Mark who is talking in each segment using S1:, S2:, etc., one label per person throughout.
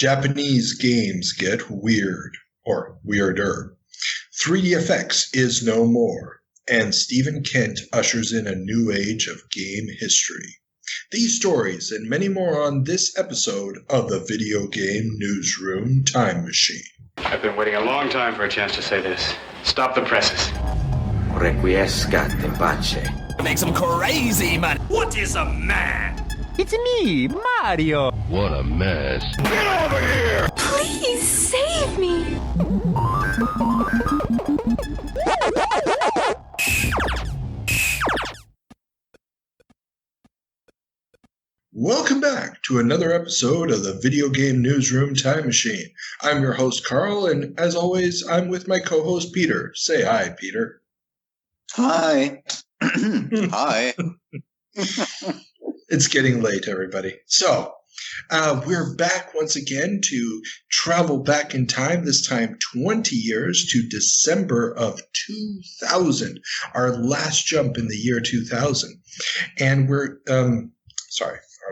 S1: Japanese games get weird, or weirder. 3D effects is no more, and Stephen Kent ushers in a new age of game history. These stories and many more on this episode of the Video Game Newsroom Time Machine.
S2: I've been waiting a long time for a chance to say this. Stop the presses.
S3: Requiescat in pace.
S4: Makes him crazy, man. What is a man?
S5: It's me, Mario.
S6: What a mess.
S4: Get over here!
S7: Please save me.
S1: Welcome back to another episode of the Video Game Newsroom Time Machine. I'm your host, Carl, and as always, I'm with my co-host, Peter. Say hi, Peter.
S8: Hi. Hi.
S1: It's getting late, everybody. So, we're back once again to travel back in time, this time 20 years to December of 2000, our last jump in the year 2000. And our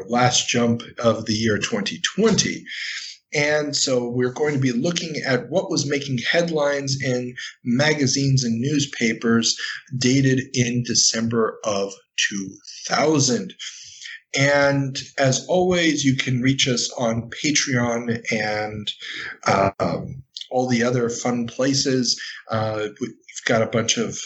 S1: last jump of the year 2020. And so we're going to be looking at what was making headlines in magazines and newspapers dated in December of 2000. And as always, you can reach us on Patreon and all the other fun places. We've got a bunch of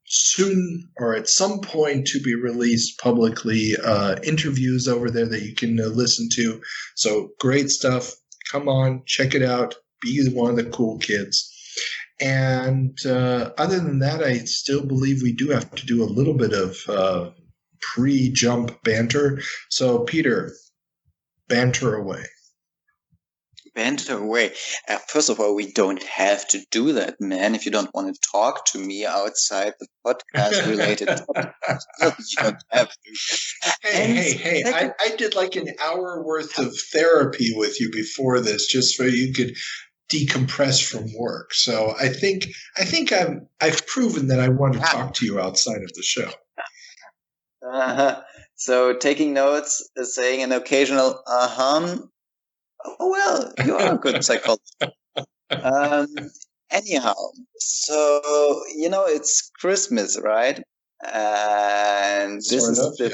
S1: soon or at some point to be released publicly interviews over there that you can listen to. So great stuff. Come on, check it out. Be one of the cool kids. And other than that, I still believe we do have to do a little bit of pre-jump banter. So, Peter, banter away.
S8: Banter away. First of all, we don't have to do that, man. If you don't want to talk to me outside the podcast-related topics, you don't have to.
S1: Hey! I did like an hour worth of therapy with you before this, just so you could decompress from work. So I think I've proven that I want to talk to you outside of the show.
S8: So taking notes, saying an occasional oh, well, you are a good psychologist. Anyhow, so, it's Christmas, right? And this is the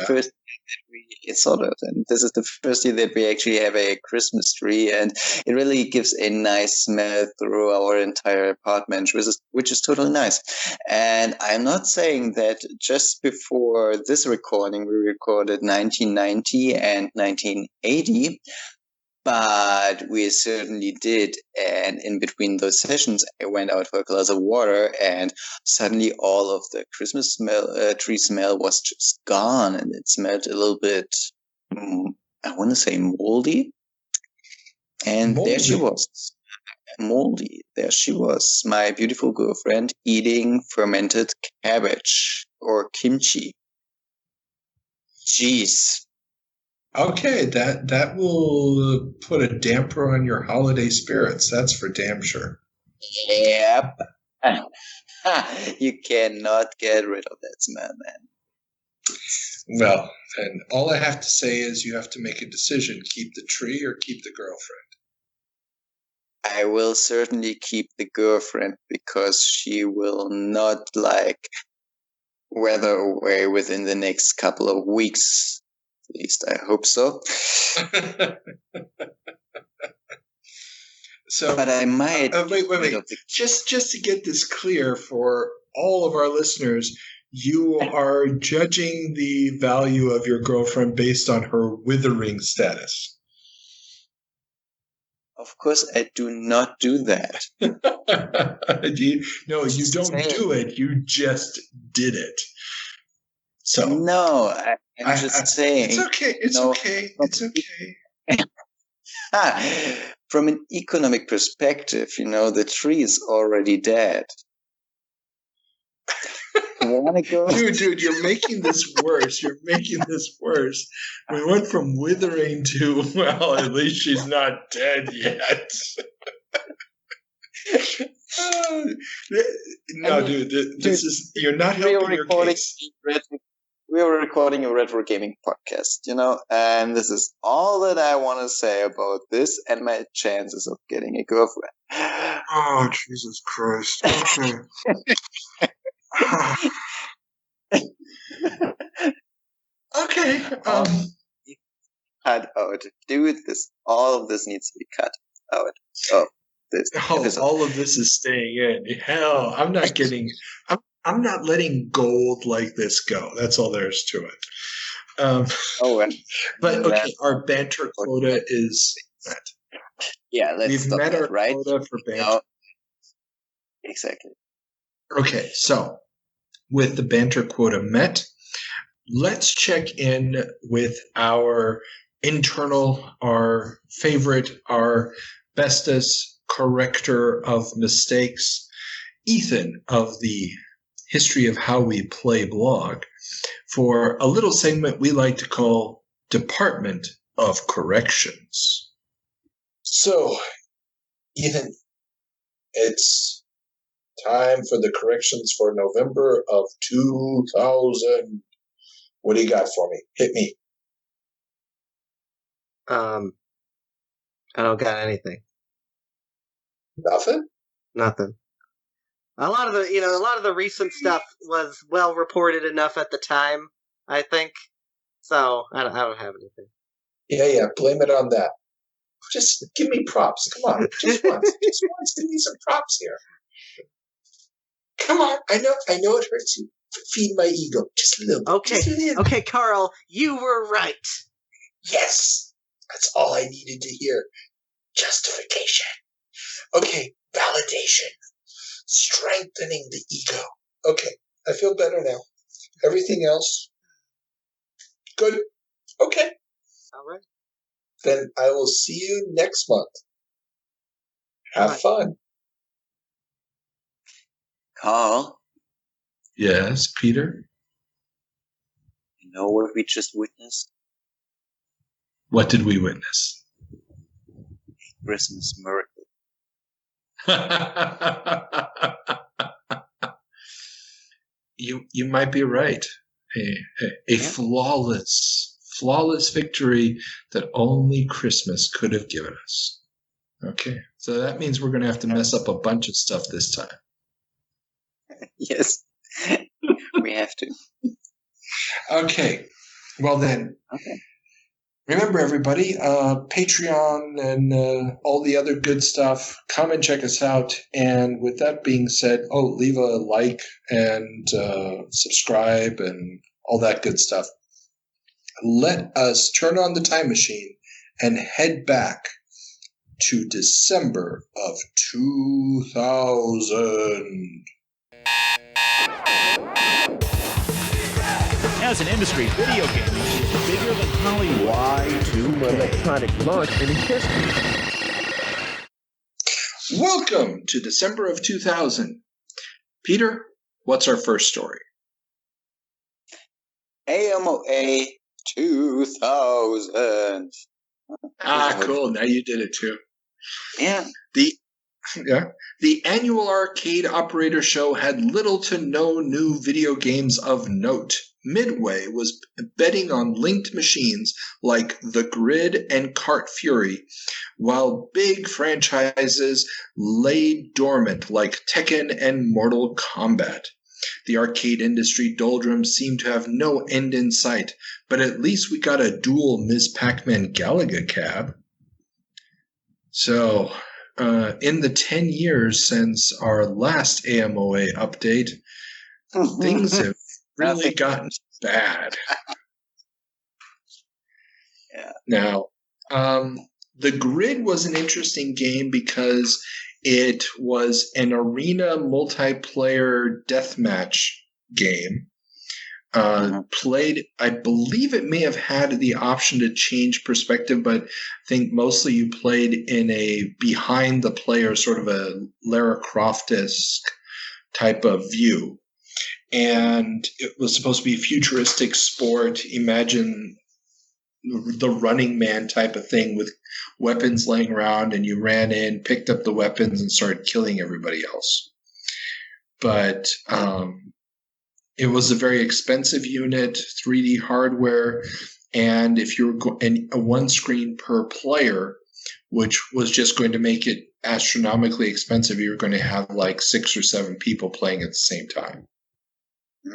S8: first year that we actually have a Christmas tree, and it really gives a nice smell through our entire apartment, which is totally nice. And I'm not saying that just before this recording, we recorded 1990 and 1980, but we certainly did. And in between those sessions, I went out for a glass of water, and suddenly all of the Christmas tree smell was just gone, and it smelled a little bit, I want to say moldy. And there she was, moldy. There she was, my beautiful girlfriend, eating fermented cabbage or kimchi. Jeez.
S1: Okay, that will put a damper on your holiday spirits. That's for damn sure.
S8: Yep. You cannot get rid of that smell, man.
S1: Well, and all I have to say is you have to make a decision. Keep the tree or keep the girlfriend.
S8: I will certainly keep the girlfriend because she will not weather away within the next couple of weeks. At least I hope so.
S1: So,
S8: but I might.
S1: Wait. Just to get this clear for all of our listeners, you are judging the value of your girlfriend based on her withering status.
S8: Of course, I do not do that.
S1: You don't do it. You just did it. So
S8: no, I'm just saying.
S1: It's okay. It's okay.
S8: From an economic perspective, the tree is already dead.
S1: Dude, you're making this worse. We went from withering to, well, at least she's not dead yet. No, dude, you're not helping your case.
S8: we are recording a retro gaming podcast, and this is all that I want to say about this and my chances of getting a girlfriend.
S1: Oh, Jesus Christ. Okay. Okay.
S8: Cut out. Dude, all of this needs to be cut out of this episode.
S1: All of this is staying in. Hell, I'm not getting... I'm not letting gold like this go. That's all there is to it. But okay, our banter quota is met.
S8: Yeah,
S1: We've met our quota for banter.
S8: No. Exactly.
S1: Okay, so with the banter quota met, let's check in with our internal, our favorite, our bestest corrector of mistakes, Ethan of the History of How We Play blog, for a little segment we like to call Department of Corrections. So, Ethan, it's time for the corrections for November of 2000. What do you got for me? Hit me.
S6: I don't got anything.
S1: Nothing?
S6: Nothing. A lot of the recent stuff was well reported enough at the time, I think. So I don't have anything.
S1: Yeah. Blame it on that. Just give me props. Come on, just once. Just once. Give me some props here. Come on. I know it hurts you. Feed my ego just a little bit.
S6: Okay, Carl, you were right.
S1: Yes, that's all I needed to hear. Justification. Okay, validation. Strengthening the ego. Okay, I feel better now. Everything else, good. Okay.
S6: All right.
S1: Then I will see you next month. Have fun.
S8: Carl?
S1: Yes, Peter?
S8: You know what we just witnessed?
S1: What did we witness?
S8: A Christmas miracle.
S1: You might be right. A flawless victory that only Christmas could have given us. Okay, so that means we're going to have to mess up a bunch of stuff this time.
S8: Yes, we have to.
S1: Okay, well then.
S8: Okay.
S1: Remember, everybody, Patreon and all the other good stuff. Come and check us out. And with that being said, leave a like and subscribe and all that good stuff. Let us turn on the time machine and head back to December of 2000.
S4: As an industry, video gaming is bigger than Hollywood.
S5: Y2 electronic launch in history.
S1: Welcome to December of 2000. Peter, what's our first story?
S8: AMOA 2000.
S1: Cool. Now you did it too.
S8: Yeah.
S1: The annual arcade operator show had little to no new video games of note. Midway was betting on linked machines like The Grid and Kart Fury, while big franchises lay dormant like Tekken and Mortal Kombat. The arcade industry doldrums seemed to have no end in sight, but at least we got a dual Ms. Pac-Man Galaga cab. So, in the 10 years since our last AMOA update, things have really gotten bad.
S8: Yeah.
S1: Now, The Grid was an interesting game because it was an arena multiplayer deathmatch game. Played, I believe it may have had the option to change perspective, but I think mostly you played in a behind the player, sort of a Lara Croft-esque type of view. And it was supposed to be a futuristic sport. Imagine the Running Man type of thing with weapons laying around, and you ran in, picked up the weapons, and started killing everybody else. But It was a very expensive unit, 3D hardware, and if you were a one screen per player, which was just going to make it astronomically expensive, you were going to have like 6 or 7 people playing at the same time.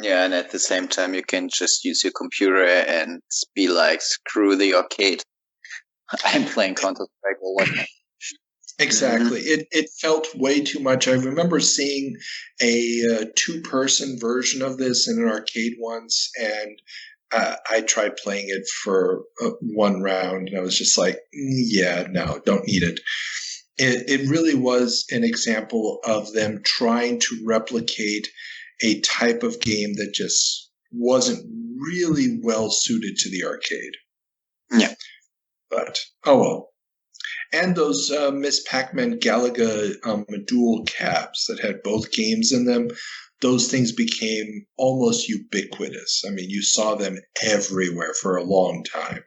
S8: Yeah, and at the same time, you can just use your computer and be like, screw the arcade. I'm playing Counter-Strike or whatnot.
S1: Exactly. It felt way too much. I remember seeing a 2-person version of this in an arcade once, and I tried playing it for one round, and I was just like, yeah, no, don't need it. It really was an example of them trying to replicate a type of game that just wasn't really well suited to the arcade.
S8: Yeah.
S1: But, oh well. And those Miss Pac-Man Galaga dual cabs that had both games in them, those things became almost ubiquitous. I mean, you saw them everywhere for a long time.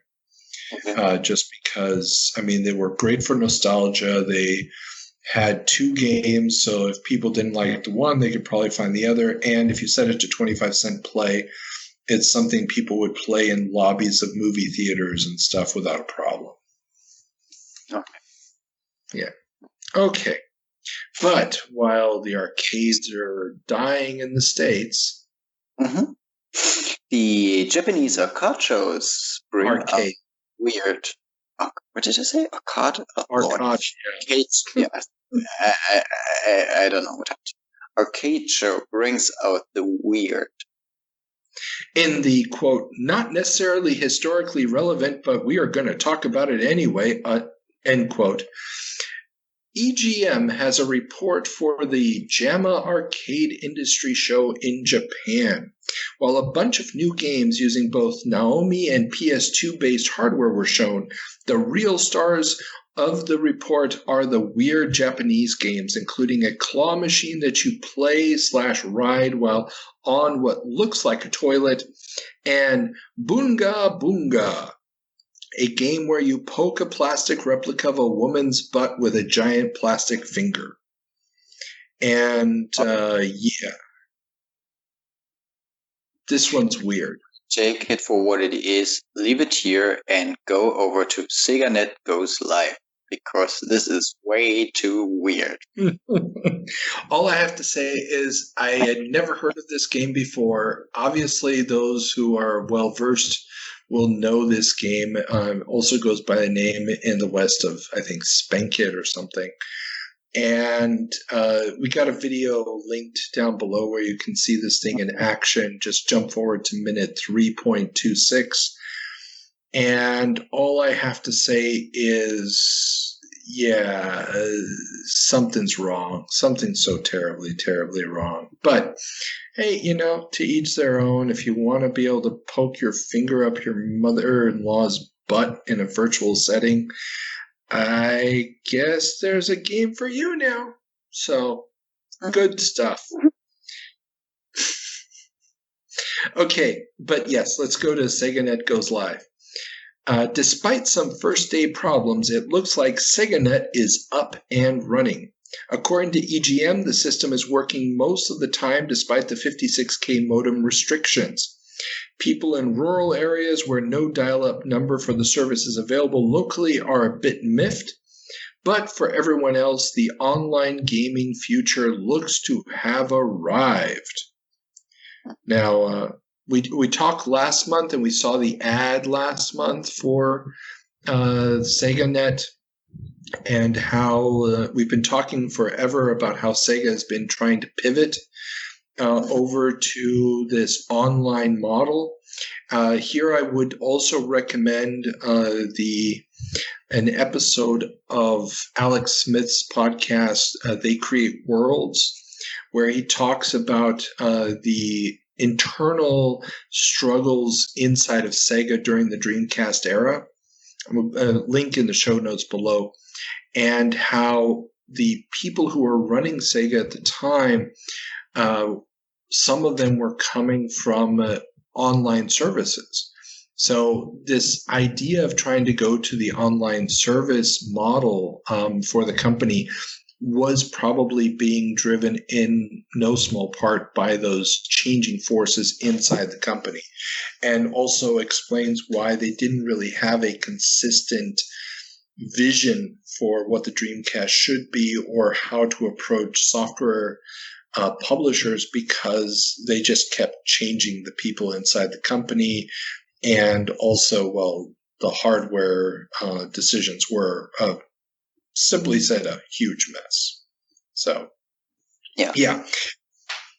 S1: Just because, I mean, they were great for nostalgia. They had 2 games, so if people didn't like the one, they could probably find the other. And if you set it to 25-cent play, it's something people would play in lobbies of movie theaters and stuff without a problem.
S8: Okay.
S1: Yeah. Okay. But while the arcades are dying in the States,
S8: the Japanese arcade shows bring
S1: arcade.
S8: Weird. What did I say? Arcade?
S1: Arcades.
S8: Yeah. I don't know what happened. Arcade show brings out the weird.
S1: In the, quote, not necessarily historically relevant, but we are going to talk about it anyway, end quote. EGM has a report for the JAMA Arcade Industry Show in Japan. While a bunch of new games using both Naomi and PS2-based hardware were shown, the real stars of the report are the weird Japanese games, including a claw machine that you play/ride while on what looks like a toilet, and Bunga Bunga, a game where you poke a plastic replica of a woman's butt with a giant plastic finger. And, yeah. This one's weird.
S8: Take it for what it is, leave it here, and go over to SegaNet Goes Live, because this is way too weird.
S1: All I have to say is I had never heard of this game before. Obviously, those who are well-versed will know this game. Also goes by the name in the West of, I think, Spankit or something. And we got a video linked down below where you can see this thing in action. Just jump forward to minute 3.26. And all I have to say is, yeah, something's wrong. Something's so terribly, terribly wrong. But hey, you know, to each their own. If you want to be able to poke your finger up your mother-in-law's butt in a virtual setting, I guess there's a game for you now. So, good stuff. Okay, but yes, let's go to SegaNet Goes Live. Despite some first-day problems, it looks like SegaNet is up and running. According to EGM, the system is working most of the time despite the 56K modem restrictions. People in rural areas where no dial-up number for the service is available locally are a bit miffed, but for everyone else, the online gaming future looks to have arrived. Now, we talked last month, and we saw the ad last month for SegaNet, and how we've been talking forever about how Sega has been trying to pivot over to this online model. Here I would also recommend an episode of Alex Smith's podcast, They Create Worlds, where he talks about the internal struggles inside of Sega during the Dreamcast era. A link in the show notes below. And how the people who were running Sega at the time, some of them were coming from online services. So this idea of trying to go to the online service model for the company was probably being driven in no small part by those changing forces inside the company, and also explains why they didn't really have a consistent vision for what the Dreamcast should be or how to approach software publishers, because they just kept changing the people inside the company, and also, well, the hardware decisions were, simply said, a huge mess. So, yeah.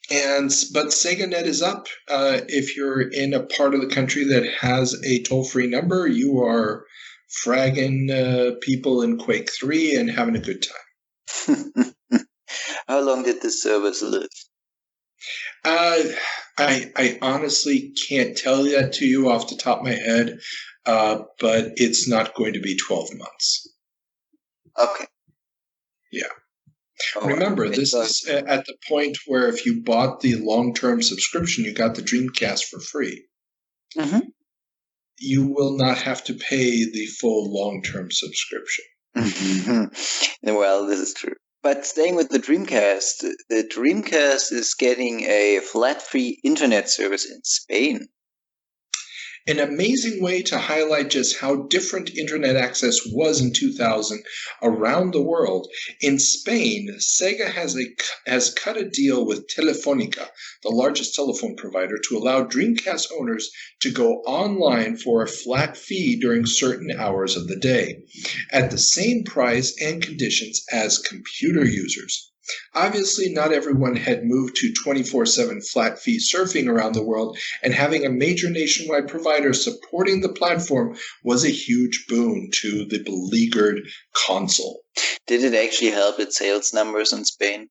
S1: But SegaNet is up. If you're in a part of the country that has a toll-free number, you are fragging people in Quake 3 and having a good time.
S8: How long did this service live?
S1: I honestly can't tell that to you off the top of my head, but it's not going to be 12 months.
S8: Okay.
S1: Yeah. Remember, this is at the point where if you bought the long-term subscription, you got the Dreamcast for free.
S8: Mm-hmm.
S1: You will not have to pay the full long-term subscription.
S8: Well, this is true. But staying with the Dreamcast is getting a flat-free internet service in Spain.
S1: An amazing way to highlight just how different internet access was in 2000 around the world. In Spain, Sega has cut a deal with Telefónica, the largest telephone provider, to allow Dreamcast owners to go online for a flat fee during certain hours of the day, at the same price and conditions as computer users. Obviously, not everyone had moved to 24/7 flat fee surfing around the world, and having a major nationwide provider supporting the platform was a huge boon to the beleaguered console.
S8: Did it actually help its sales numbers in Spain?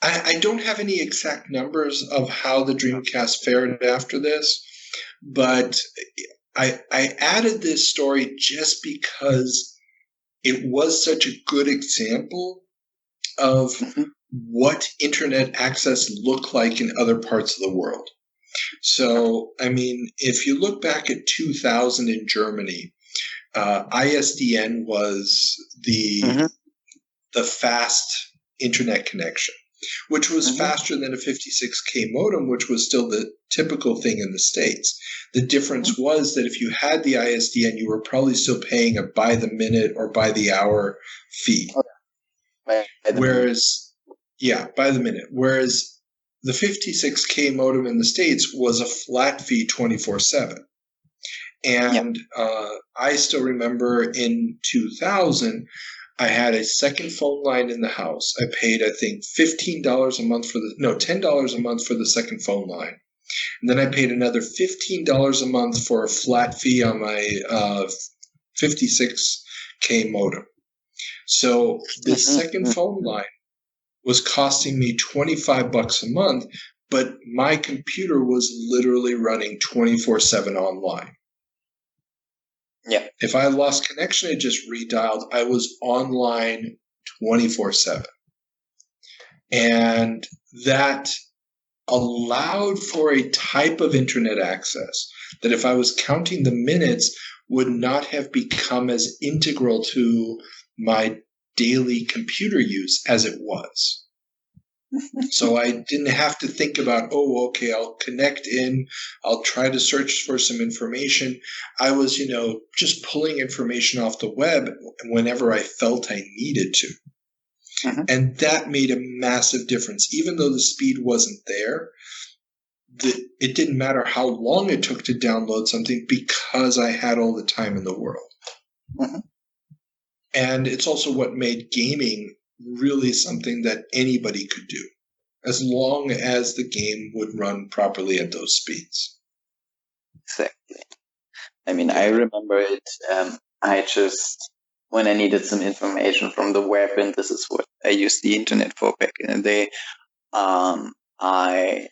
S1: I don't have any exact numbers of how the Dreamcast fared after this, but I added this story just because it was such a good example of what internet access looked like in other parts of the world. So, I mean, if you look back at 2000 in Germany, ISDN was the fast internet connection, which was faster than a 56K modem, which was still the typical thing in the States. The difference was that if you had the ISDN, you were probably still paying a by the minute or by the hour fee. Whereas the 56K modem in the States was a flat fee 24/7. And I still remember in 2000, I had a second phone line in the house. I paid, I think, $10 a month for the second phone line. And then I paid another $15 a month for a flat fee on my 56K modem. So the second phone line was costing me $25 a month, but my computer was literally running 24/7 online.
S8: Yeah.
S1: If I lost connection, it just redialed. I was online 24/7. And that allowed for a type of internet access that, if I was counting the minutes, would not have become as integral to my daily computer use as it was. So I didn't have to think about, okay, I'll connect in, I'll try to search for some information. I was, just pulling information off the web whenever I felt I needed to. And that made a massive difference. Even though the speed wasn't there, it didn't matter how long it took to download something, because I had all the time in the world. And it's also what made gaming really something that anybody could do, as long as the game would run properly at those speeds.
S8: Exactly. I mean, I remember it. When I needed some information from the web, and this is what I used the internet for back in the day, I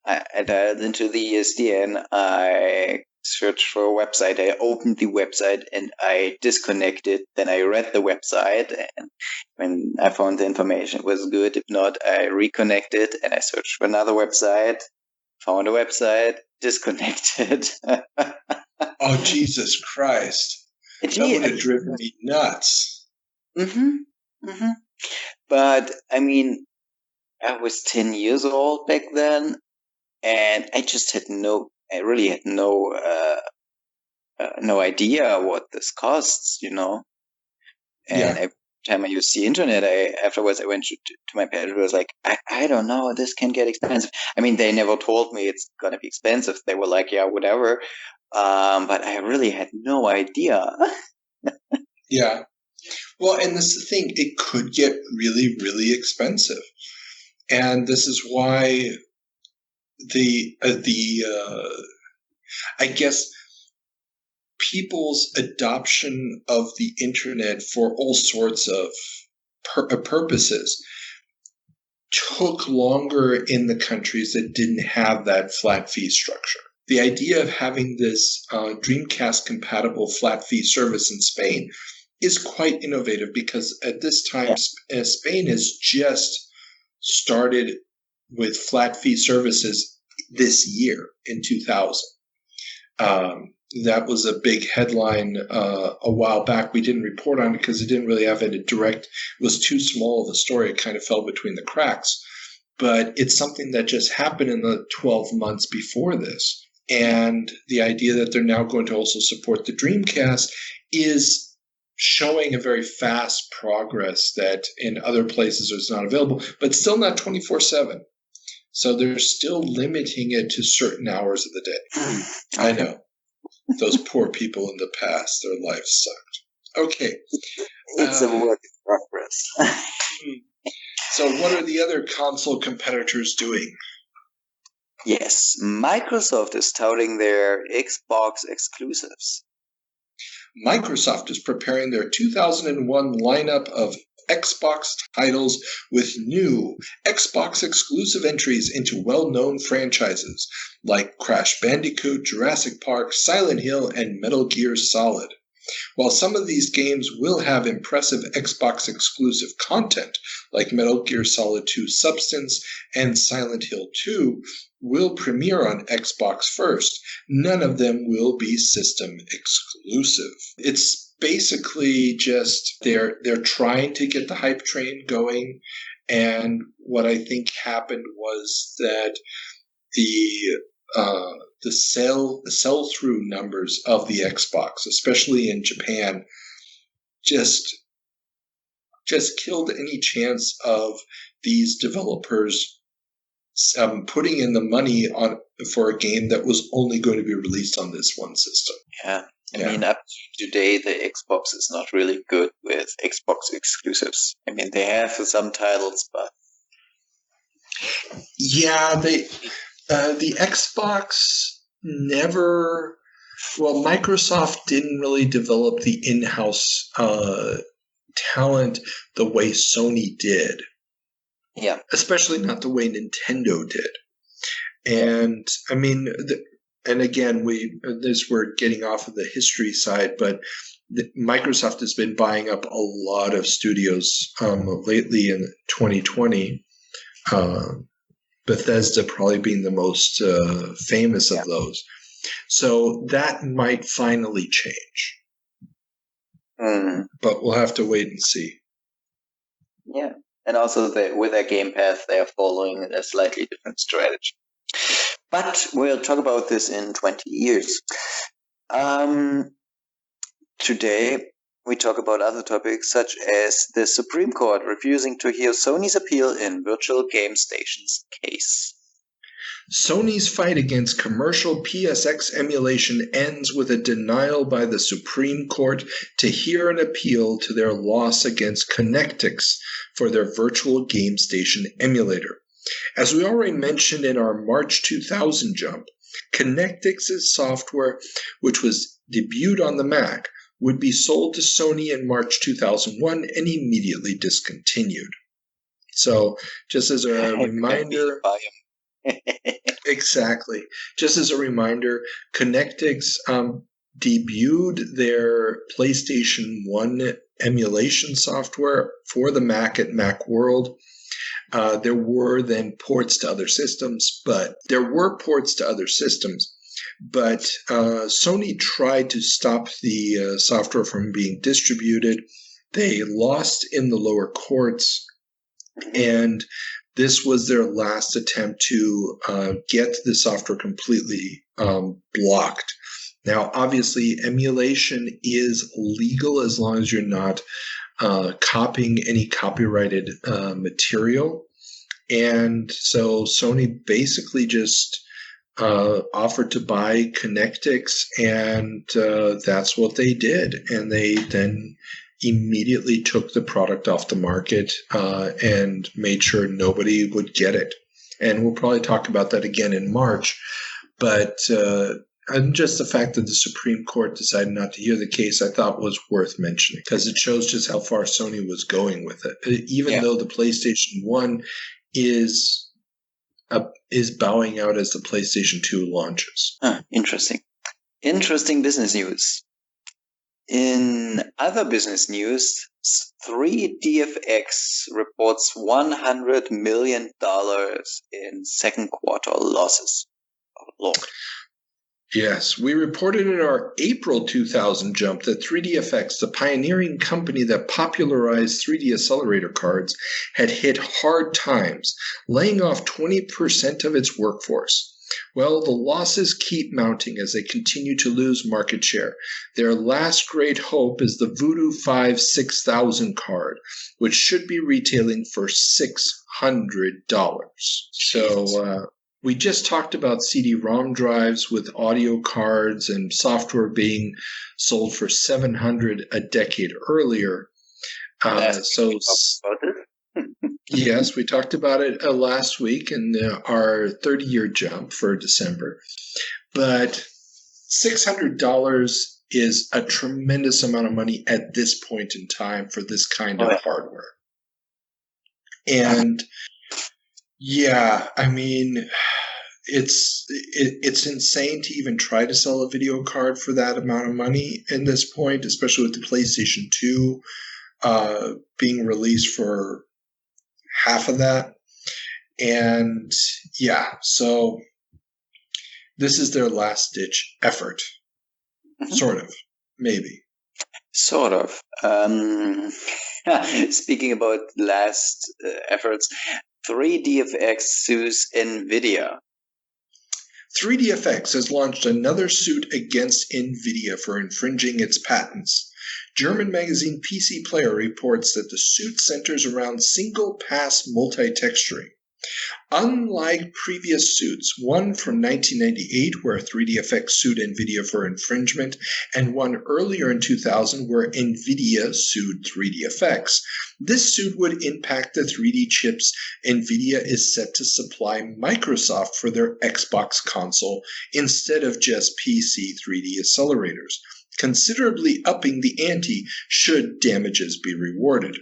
S8: dialed into the ESDN, I searched for a website, I opened the website, and I disconnected. Then I read the website, and when I found the information, it was good. If not, I reconnected, and I searched for another website, found a website, disconnected.
S1: Oh, Jesus Christ. That would have driven me nuts.
S8: Hmm. But I mean, I was 10 years old back then, and I really had no idea what this costs, And every time I used the internet, afterwards I went to my parents. It was like, I don't know, this can get expensive. I mean, they never told me it's gonna be expensive. They were like, yeah, whatever. But I really had no idea.
S1: Yeah. Well, and this is the thing, it could get really, really expensive. And this is why I guess people's adoption of the internet for all sorts of purposes took longer in the countries that didn't have that flat fee structure. The idea of having this Dreamcast compatible flat fee service in Spain is quite innovative because at this time, Spain has just started with flat fee services this year in 2000. That was a big headline a while back. We didn't report on it because it didn't really have a direct, it was too small of a story. It kind of fell between the cracks. But it's something that just happened in the 12 months before this. And the idea that they're now going to also support the Dreamcast is showing a very fast progress that in other places it's not available, but still not 24/7. So they're still limiting it to certain hours of the day. I know. Those poor people in the past, their lives sucked. Okay.
S8: It's a work in progress.
S1: So what are the other console competitors doing?
S8: Yes, Microsoft is touting their Xbox exclusives.
S1: Microsoft is preparing their 2001 lineup of Xbox titles with new Xbox exclusive entries into well-known franchises like Crash Bandicoot, Jurassic Park, Silent Hill, and Metal Gear Solid. While some of these games will have impressive Xbox exclusive content, like Metal Gear Solid 2 Substance and Silent Hill 2 will premiere on Xbox first, none of them will be system exclusive. It's basically just they're trying to get the hype train going, and what I think happened was that the sell-through numbers of the Xbox, especially in Japan, just killed any chance of these developers putting in the money for a game that was only going to be released on this one system.
S8: Yeah. I mean, up to today, the Xbox is not really good with Xbox exclusives. I mean, they have some titles, but
S1: yeah, the Xbox never. Well, Microsoft didn't really develop the in-house talent the way Sony did.
S8: Yeah.
S1: Especially not the way Nintendo did. And I mean, and again, we're getting off of the history side, but Microsoft has been buying up a lot of studios lately in 2020. Bethesda probably being the most famous of those. So that might finally change. But we'll have to wait and see.
S8: Yeah. And also, with their Game Pass, they are following a slightly different strategy. But we'll talk about this in 20 years. Today, we talk about other topics, such as the Supreme Court refusing to hear Sony's appeal in Virtual Game Station's case.
S1: Sony's fight against commercial PSX emulation ends with a denial by the Supreme Court to hear an appeal to their loss against Connectix for their Virtual Game Station emulator. As we already mentioned in our March 2000 jump, Connectix's software, which was debuted on the Mac, would be sold to Sony in March 2001 and immediately discontinued. So, just as a reminder... Exactly. Just as a reminder, Connectix debuted their PlayStation 1 emulation software for the Mac at Macworld. There were then ports to other systems, but Sony tried to stop the software from being distributed They lost in the lower courts, and this was their last attempt to get the software completely blocked. Now, obviously, emulation is legal as long as you're not copying any copyrighted material. And so Sony basically just offered to buy Connectix, and that's what they did. And they then immediately took the product off the market and made sure nobody would get it. And we'll probably talk about that again in March. But and just the fact that the Supreme Court decided not to hear the case, I thought was worth mentioning, because it shows just how far Sony was going with it. Even though the PlayStation 1 is bowing out as the PlayStation 2 launches.
S8: Interesting. Interesting business news. In other business news, 3DFX reports $100 million in second quarter losses. Oh, Lord.
S1: Yes, we reported in our April 2000 jump that 3DFX, the pioneering company that popularized 3D accelerator cards, had hit hard times, laying off 20% of its workforce. Well, the losses keep mounting as they continue to lose market share. Their last great hope is the Voodoo 5 6000 card, which should be retailing for $600. So, we just talked about CD-ROM drives with audio cards and software being sold for $700 a decade earlier. Yes, we talked about it last week in our 30-year jump for December. But $600 is a tremendous amount of money at this point in time for this kind of hardware. And yeah, I mean, it's insane to even try to sell a video card for that amount of money in this point, especially with the PlayStation 2 being released for half of that. And yeah, so this is their last ditch effort. Sort of, maybe.
S8: Sort of. Speaking about last efforts, 3DFX sues NVIDIA.
S1: 3DFX has launched another suit against NVIDIA for infringing its patents. German magazine PC Player reports that the suit centers around single-pass multi-texturing. Unlike previous suits, one from 1998 where 3DFX sued NVIDIA for infringement, and one earlier in 2000 where NVIDIA sued 3DFX, this suit would impact the 3D chips NVIDIA is set to supply Microsoft for their Xbox console instead of just PC 3D accelerators, considerably upping the ante should damages be rewarded.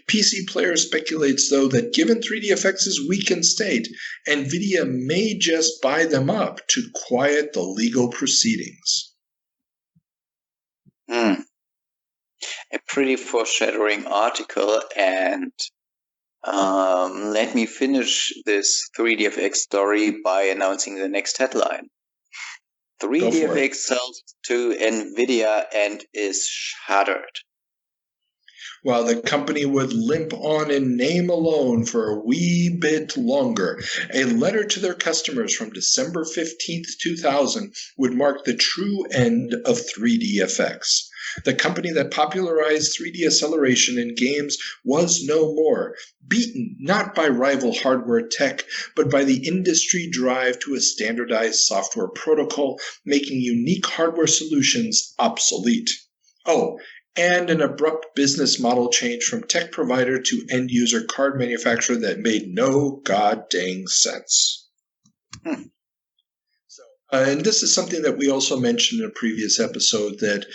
S1: PC Player speculates, though, that given 3DFX's weakened state, NVIDIA may just buy them up to quiet the legal proceedings.
S8: A pretty foreshadowing article, and let me finish this 3DFX story by announcing the next headline. 3DFX sells to NVIDIA and is shuttered.
S1: While the company would limp on in name alone for a wee bit longer, a letter to their customers from December 15th, 2000 would mark the true end of 3DFX. The company that popularized 3D acceleration in games was no more, beaten not by rival hardware tech, but by the industry drive to a standardized software protocol, making unique hardware solutions obsolete. Oh, and an abrupt business model change from tech provider to end-user card manufacturer that made no god-dang sense. And this is something that we also mentioned in a previous episode, that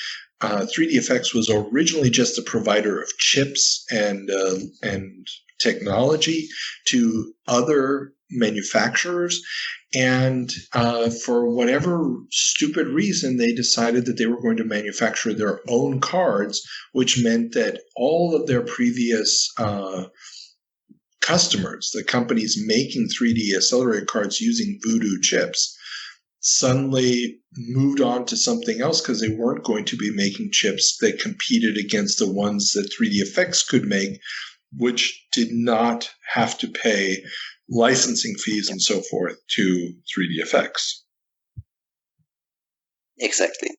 S1: 3DFX was originally just a provider of chips and technology to other manufacturers. And for whatever stupid reason, they decided that they were going to manufacture their own cards, which meant that all of their previous customers, the companies making 3D accelerator cards using Voodoo chips, suddenly moved on to something else because they weren't going to be making chips that competed against the ones that 3DFX could make, which did not have to pay licensing fees and so forth to 3DFX.
S8: Exactly.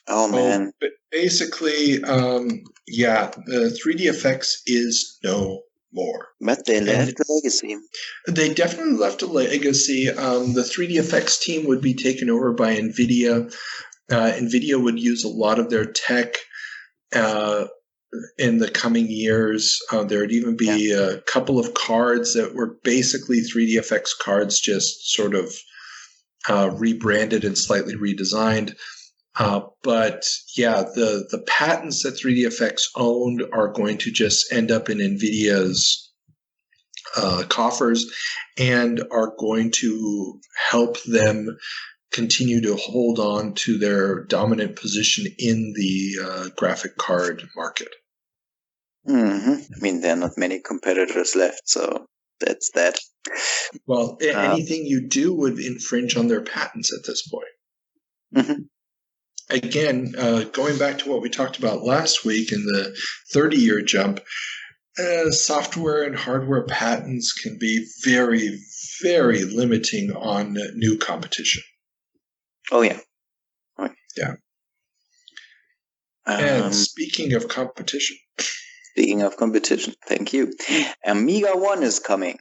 S8: Oh, man.
S1: But basically, the 3DFX is no more.
S8: But they left a legacy.
S1: They definitely left a legacy. The 3DFX team would be taken over by NVIDIA. NVIDIA would use a lot of their tech in the coming years. There would even be a couple of cards that were basically 3DFX cards, just sort of rebranded and slightly redesigned. But the patents that 3DFX owned are going to just end up in NVIDIA's coffers and are going to help them continue to hold on to their dominant position in the graphic card market.
S8: Mm-hmm. I mean, there are not many competitors left, so that's that.
S1: Well, anything you do would infringe on their patents at this point.
S8: Mm-hmm.
S1: Again, going back to what we talked about last week in the 30-year jump, software and hardware patents can be very, very limiting on new competition.
S8: Oh, yeah.
S1: Yeah. And speaking of competition.
S8: Thank you. Amiga 1 is coming.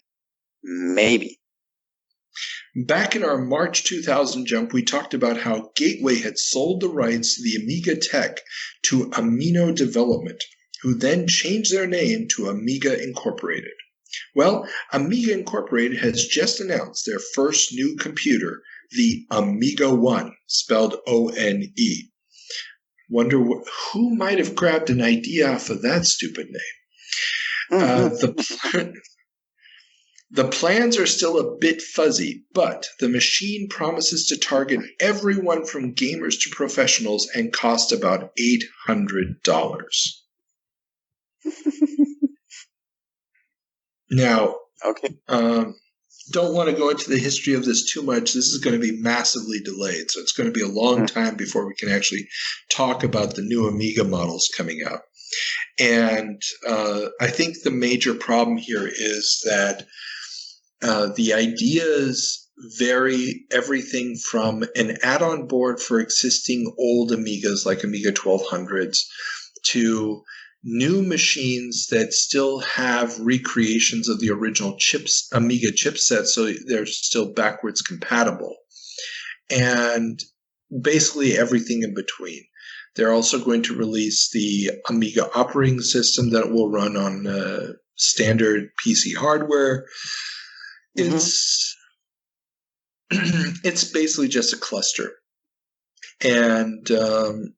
S8: Maybe.
S1: Back in our March 2000 jump, we talked about how Gateway had sold the rights to the Amiga tech to Amino Development, who then changed their name to Amiga Incorporated. Well, Amiga Incorporated has just announced their first new computer, the Amiga 1, spelled O-N-E. Wonder who might have grabbed an idea off of that stupid name. The plans are still a bit fuzzy, but the machine promises to target everyone from gamers to professionals and cost about $800. Now, don't want to go into the history of this too much. This is going to be massively delayed, so it's going to be a long time before we can actually talk about the new Amiga models coming out. And I think the major problem here is that the ideas vary everything from an add-on board for existing old Amigas like Amiga 1200s to new machines that still have recreations of the original Amiga chipset, so they're still backwards compatible. And basically everything in between. They're also going to release the Amiga operating system that will run on standard PC hardware. It's basically just a cluster, and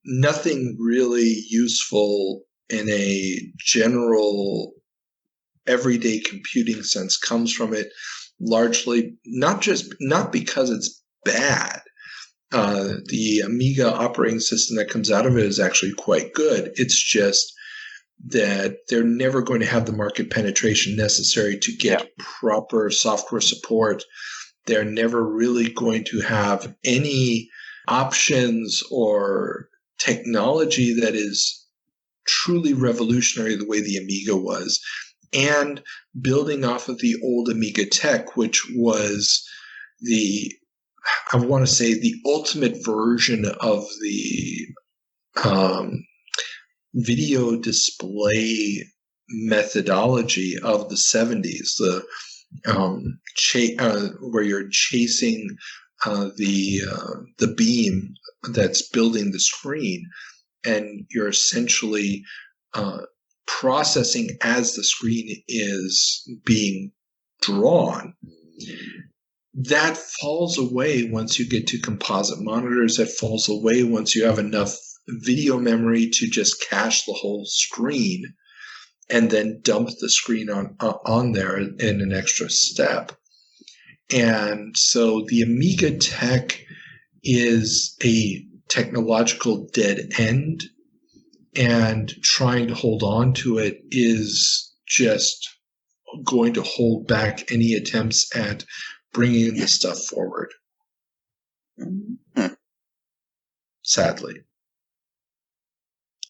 S1: nothing really useful in a general everyday computing sense comes from it. Largely, not because it's bad. The Amiga operating system that comes out of it is actually quite good. It's just that they're never going to have the market penetration necessary to get proper software support. They're never really going to have any options or technology that is truly revolutionary the way the Amiga was. And building off of the old Amiga tech, which was the ultimate version of the video display methodology of the 70s, where you're chasing the beam that's building the screen, and you're essentially processing as the screen is being drawn. That falls away once you get to composite monitors. That falls away once you have enough video memory to just cache the whole screen and then dump the screen on there in an extra step. And so the Amiga tech is a technological dead end, and trying to hold on to it is just going to hold back any attempts at bringing this stuff forward.
S8: Mhm.
S1: Sadly.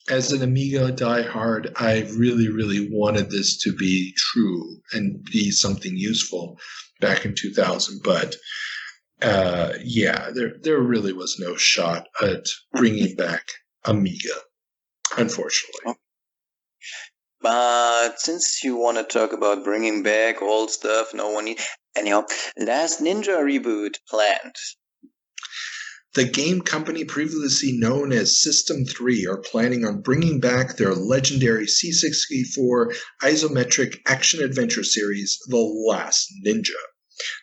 S1: As an Amiga diehard, I really, really wanted this to be true and be something useful back in 2000. But there really was no shot at bringing back Amiga, unfortunately.
S8: But since you want to talk about bringing back old stuff, no one needs. Anyhow, Last Ninja reboot planned.
S1: The game company previously known as System 3 are planning on bringing back their legendary C64 isometric action-adventure series, The Last Ninja.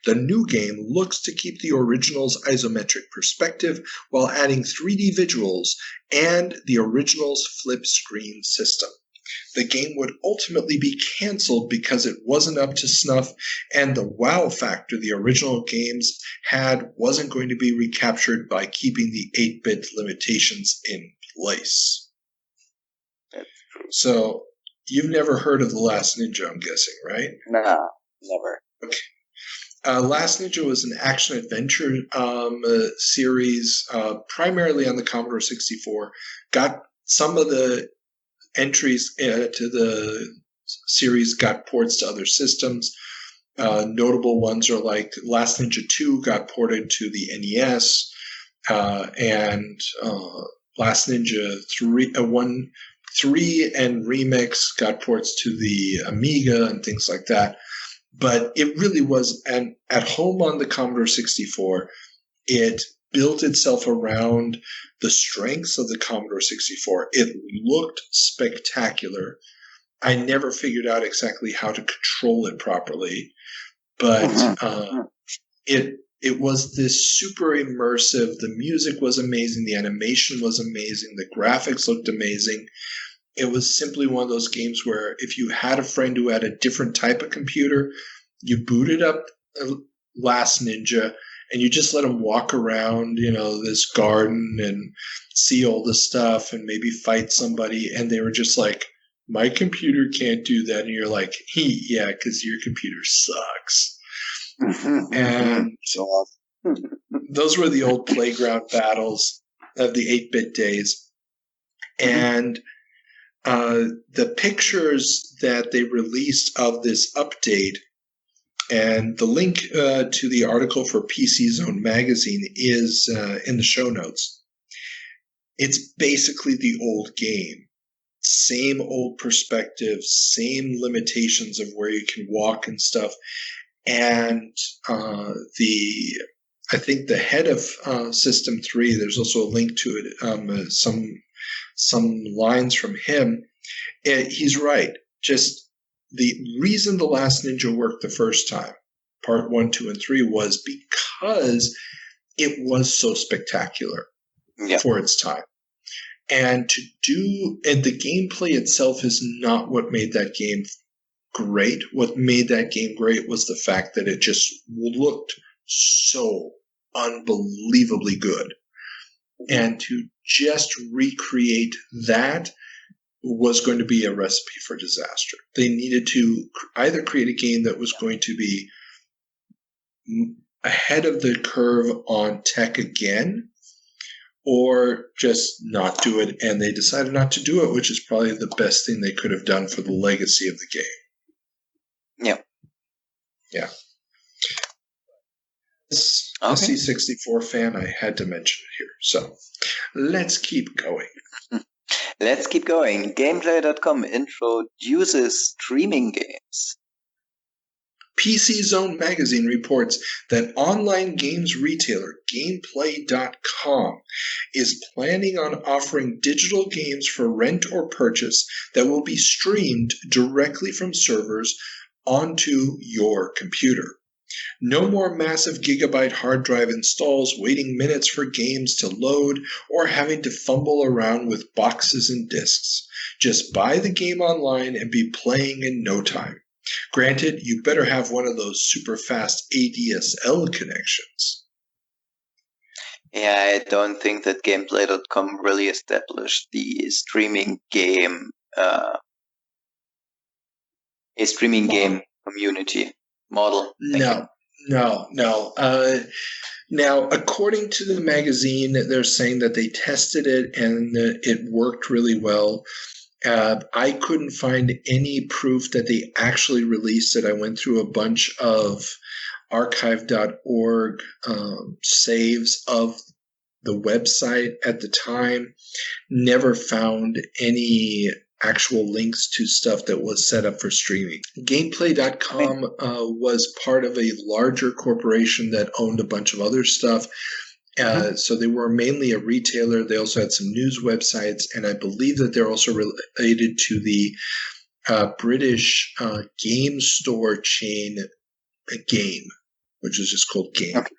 S1: The new game looks to keep the original's isometric perspective while adding 3D visuals and the original's flip screen system. The game would ultimately be canceled because it wasn't up to snuff, and the wow factor the original games had wasn't going to be recaptured by keeping the 8-bit limitations in place. So, you've never heard of The Last Ninja, I'm guessing, right?
S8: Nah, never.
S1: Okay. Last Ninja was an action-adventure series, primarily on the Commodore 64. Got some of the entries to the series got ports to other systems. Notable ones are like Last Ninja 2 got ported to the NES, and Last Ninja 3 and Remix got ports to the Amiga and things like that. But it really was at home on the Commodore 64. It built itself around the strengths of the Commodore 64. It looked spectacular. I never figured out exactly how to control it properly, but it was this super immersive. The music was amazing. The animation was amazing. The graphics looked amazing. It was simply one of those games where if you had a friend who had a different type of computer, you booted up Last Ninja, and you just let them walk around, this garden and see all the stuff and maybe fight somebody. And they were just like, my computer can't do that. And you're like, yeah, because your computer sucks. And those were the old playground battles of the 8-bit days. And the pictures that they released of this update, and the link to the article for PC Zone magazine is in the show notes. It's basically the old game. Same old perspective, same limitations of where you can walk and stuff. And I think the head of System 3, there's also a link to it, some lines from him. He's right. Just the reason The Last Ninja worked the first time, part 1, 2, and 3, was because it was so spectacular for its time. And the gameplay itself is not what made that game great. What made that game great was the fact that it just looked so unbelievably good. And to just recreate that was going to be a recipe for disaster. They needed to either create a game that was going to be ahead of the curve on tech again, or just not do it. And they decided not to do it, which is probably the best thing they could have done for the legacy of the game. Yeah. As a C64 fan, I had to mention it here. So let's keep going.
S8: Let's keep going. Gameplay.com introduces streaming games.
S1: PC Zone magazine reports that online games retailer Gameplay.com is planning on offering digital games for rent or purchase that will be streamed directly from servers onto your computer. No more massive gigabyte hard drive installs, waiting minutes for games to load, or having to fumble around with boxes and discs. Just buy the game online and be playing in no time. Granted, you better have one of those super fast ADSL connections.
S8: Yeah, I don't think that Gameplay.com really established the streaming game, game community model.
S1: No, No. Now, according to the magazine, they're saying that they tested it and it worked really well. I couldn't find any proof that they actually released it. I went through a bunch of archive.org saves of the website at the time. Never found any actual links to stuff that was set up for streaming. Gameplay.com was part of a larger corporation that owned a bunch of other stuff. So they were mainly a retailer. They also had some news websites, and I believe that they're also related to the British game store chain Game, which is just called Game. Okay.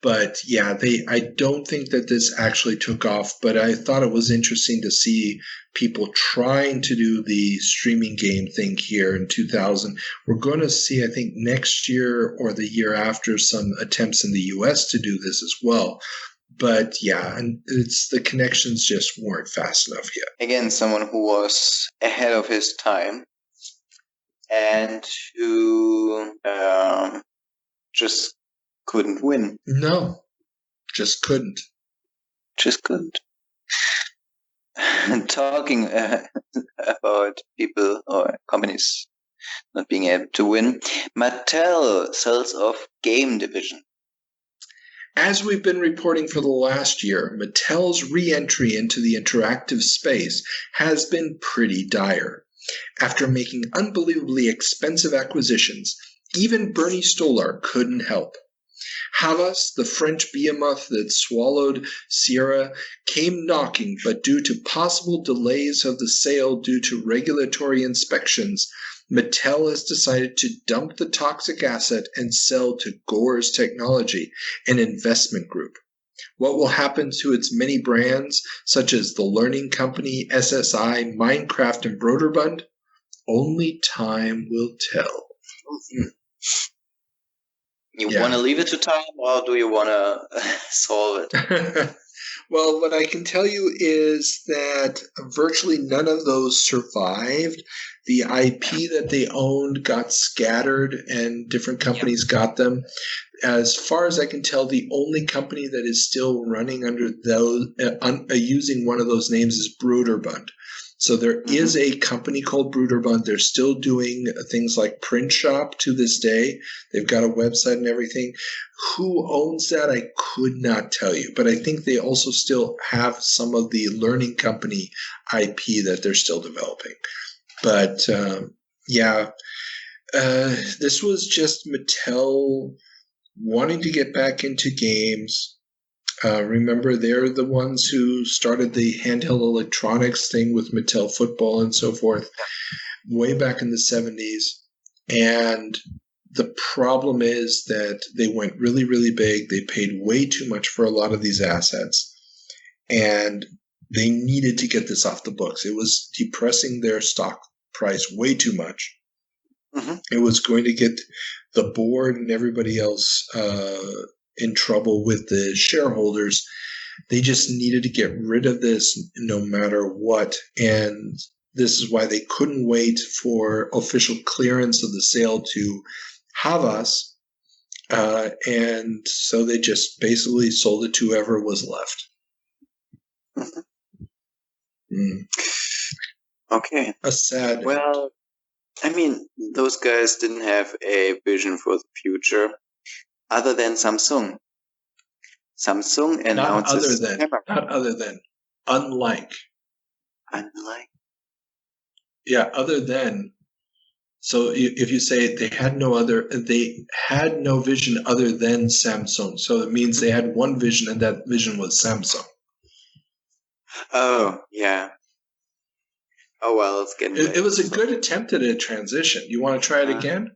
S1: But yeah, I don't think that this actually took off, but I thought it was interesting to see people trying to do the streaming game thing here in 2000. We're going to see, I think, next year or the year after some attempts in the US to do this as well. But yeah, and the connections just weren't fast enough yet.
S8: Again, someone who was ahead of his time and who just couldn't win.
S1: No, just couldn't.
S8: Just couldn't. Talking about people or companies not being able to win, Mattel sells off game division.
S1: As we've been reporting for the last year, Mattel's re-entry into the interactive space has been pretty dire. After making unbelievably expensive acquisitions, even Bernie Stolar couldn't help. Havas, the French behemoth that swallowed Sierra, came knocking, but due to possible delays of the sale due to regulatory inspections, Mattel has decided to dump the toxic asset and sell to Gore's Technology, an investment group. What will happen to its many brands, such as the Learning Company, SSI, Minecraft, and Broderbund? Only time will tell.
S8: You want to leave it to time, or do you want to solve it?
S1: Well, what I can tell you is that virtually none of those survived. The IP that they owned got scattered, and different companies got them. As far as I can tell, the only company that is still running under those, using one of those names is Broderbund. So there is a company called Broderbund. They're still doing things like print shop to this day. They've got a website and everything. Who owns that, I could not tell you. But I think they also still have some of the Learning Company IP that they're still developing. But, this was just Mattel wanting to get back into games. Remember, they're the ones who started the handheld electronics thing with Mattel Football and so forth way back in the 70s. And the problem is that they went really, really big. They paid way too much for a lot of these assets. And they needed to get this off the books. It was depressing their stock price way too much. It was going to get the board and everybody else in trouble with the shareholders. They just needed to get rid of this no matter what. And this is why they couldn't wait for official clearance of the sale to Havas. And so they just basically sold it to whoever was left.
S8: Okay.
S1: A sad.
S8: Well, I mean, those guys didn't have a vision for the future other than Samsung. Samsung announces...
S1: Not other than. Unlike.
S8: Unlike?
S1: Yeah, other than. So if you say they had no vision other than Samsung. So it means they had one vision, and that vision was Samsung.
S8: Oh, yeah. Oh, well, it's getting...
S1: It was a good attempt at a transition. You want to try it again?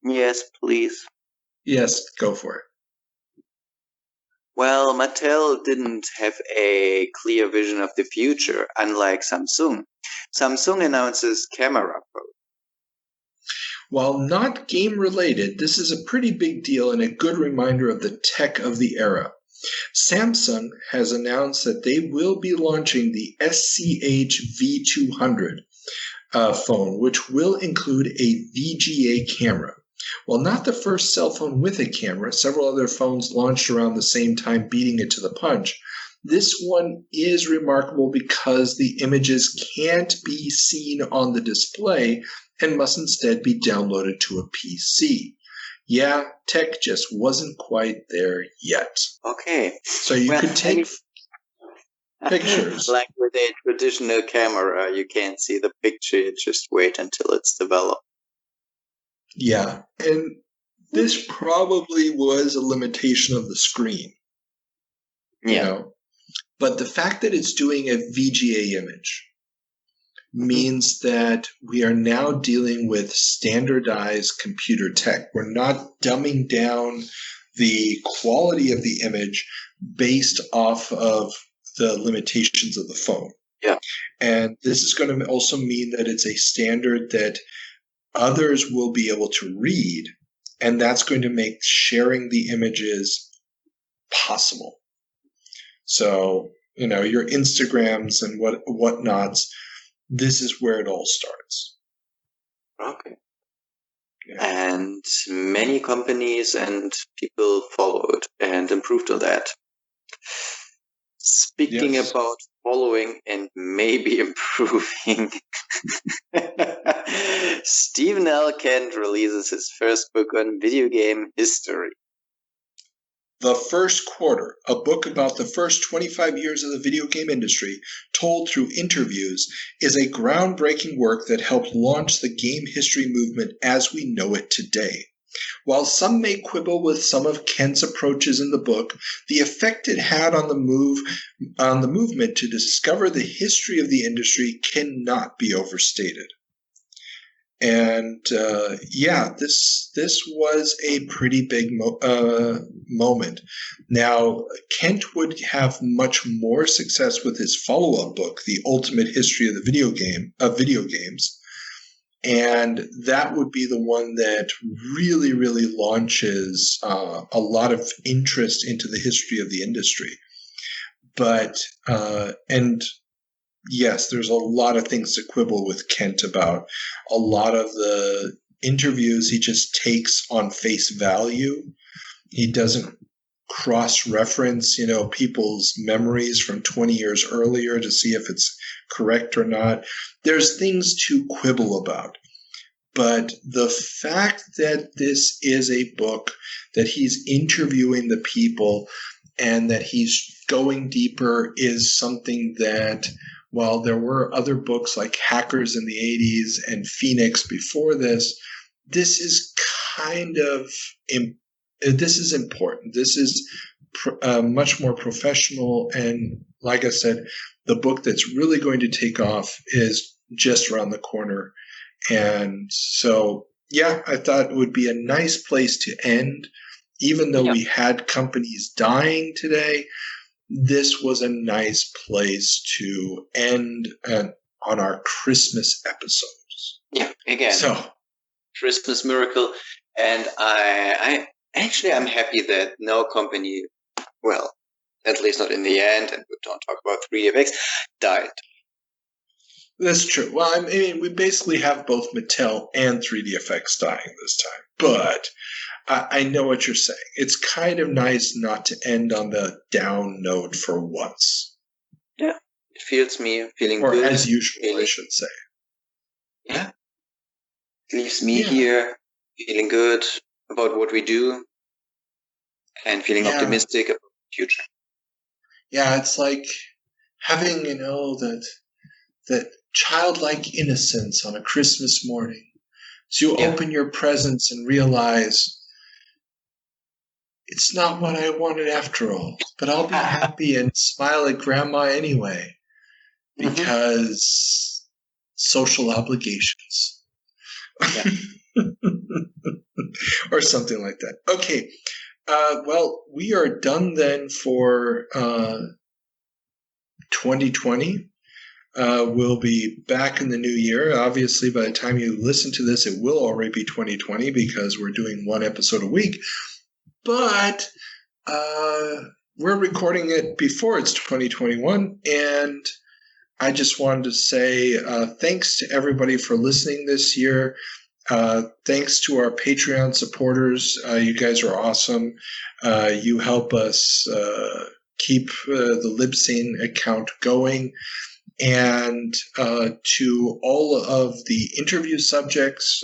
S8: Yes, please.
S1: Yes, go for it.
S8: Well, Mattel didn't have a clear vision of the future, unlike Samsung. Samsung announces camera pro.
S1: While not game-related, this is a pretty big deal and a good reminder of the tech of the era. Samsung has announced that they will be launching the SCH V200 phone, which will include a VGA camera. While not the first cell phone with a camera, several other phones launched around the same time, beating it to the punch. This one is remarkable because the images can't be seen on the display and must instead be downloaded to a PC. Yeah, tech just wasn't quite there yet.
S8: Okay.
S1: So you could take pictures.
S8: Like with a traditional camera, you can't see the picture, you just wait until it's developed.
S1: Yeah, and this probably was a limitation of the screen. You know? But the fact that it's doing a VGA image means that we are now dealing with standardized computer tech. We're not dumbing down the quality of the image based off of the limitations of the phone.
S8: Yeah.
S1: And this is going to also mean that it's a standard that others will be able to read, and that's going to make sharing the images possible. So, your Instagrams and whatnots, this is where it all starts.
S8: Okay. Yeah. And many companies and people followed and improved on that. Speaking about following and maybe improving, Stephen L. Kent releases his first book on video game history.
S1: The First Quarter, a book about the first 25 years of the video game industry, told through interviews, is a groundbreaking work that helped launch the game history movement as we know it today. While some may quibble with some of Kent's approaches in the book, the effect it had on the movement to discover the history of the industry cannot be overstated. And this was a pretty big moment. Now, Kent would have much more success with his follow-up book, The Ultimate History of the Video Games. And that would be the one that really, really launches a lot of interest into the history of the industry. But, and yes, there's a lot of things to quibble with Kent about. A lot of the interviews he just takes on face value. He doesn't cross-reference, people's memories from 20 years earlier to see if it's correct or not. There's things to quibble about. But the fact that this is a book, that he's interviewing the people, and that he's going deeper is something that, while there were other books like Hackers in the 80s and Phoenix before this, this is this is important. This is much more professional. And like I said, the book that's really going to take off is just around the corner. And so, I thought it would be a nice place to end. Even though we had companies dying today, this was a nice place to end on our Christmas episodes.
S8: Yeah, again,
S1: so
S8: Christmas miracle. And I'm happy that no company, well, at least not in the end, and we don't talk about 3DFX, died.
S1: That's true. Well, I mean, we basically have both Mattel and 3DFX dying this time. But I know what you're saying. It's kind of nice not to end on the down note for once.
S8: Yeah, it feels me feeling
S1: or
S8: good.
S1: Or as usual, I should say.
S8: Yeah. It leaves me here feeling good about what we do and feeling optimistic about the future.
S1: Yeah, it's like having, that childlike innocence on a Christmas morning. So you open your presents and realize it's not what I wanted after all, but I'll be happy and smile at Grandma anyway because social obligations. Or something like that. Okay. Well, we are done then for 2020. We'll be back in the new year. Obviously, by the time you listen to this, it will already be 2020 because we're doing one episode a week. But we're recording it before it's 2021. And I just wanted to say thanks to everybody for listening this year. Thanks to our Patreon supporters. You guys are awesome. You help us keep the Libsyn account going. And to all of the interview subjects,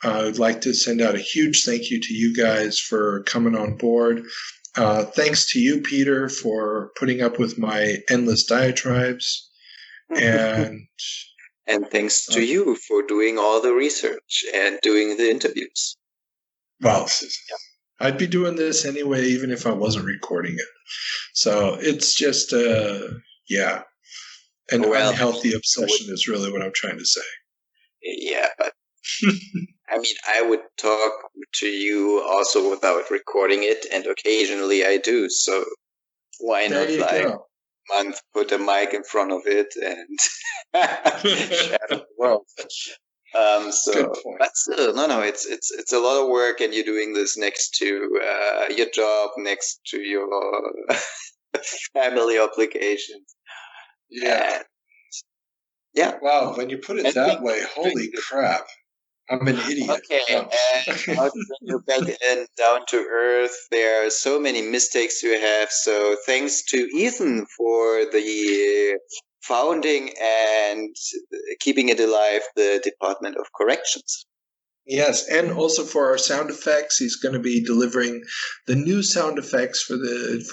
S1: I would like to send out a huge thank you to you guys for coming on board. Thanks to you, Peter, for putting up with my endless diatribes. And
S8: thanks to you for doing all the research and doing the interviews.
S1: Well, I'd be doing this anyway, even if I wasn't recording it. So it's just, an unhealthy obsession is really what I'm trying to say.
S8: Yeah, but I mean, I would talk to you also without recording it, and occasionally I do. So why not, month, put a mic in front of it and share the world. But still, no, it's a lot of work, and you're doing this next to your job, next to your family obligations.
S1: Yeah. Wow, when you put it that way, holy crap. I'm an idiot.
S8: Okay, and now to bring you back in down to earth, there are so many mistakes you have. So thanks to Ethan for the founding and keeping it alive, the Department of Corrections.
S1: Yes, and also for our sound effects. He's going to be delivering the new sound effects for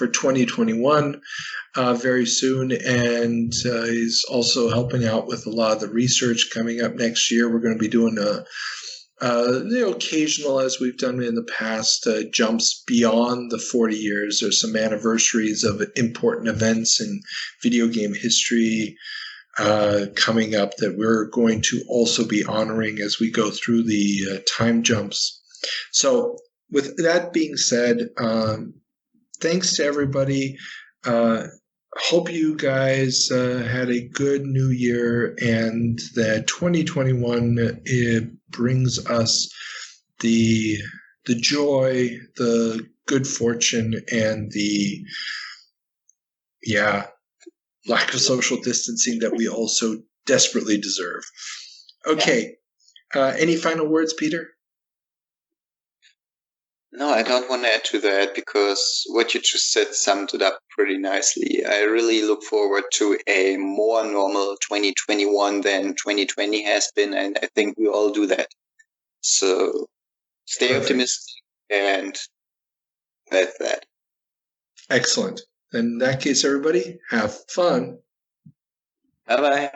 S1: 2021 very soon, and he's also helping out with a lot of the research coming up next year. We're going to be doing occasional, as we've done in the past, jumps beyond the 40 years. There's some anniversaries of important events in video game history coming up that we're going to also be honoring as we go through the time jumps. So with that being said, thanks to everybody. Hope you guys had a good new year, and that 2021 brings us the joy, the good fortune, and the lack of social distancing that we also desperately deserve. Okay. Any final words, Peter?
S8: No, I don't want to add to that, because what you just said summed it up pretty nicely. I really look forward to a more normal 2021 than 2020 has been, and I think we all do that. So stay optimistic, and that's that.
S1: Excellent. In that case, everybody, have fun.
S8: Bye-bye.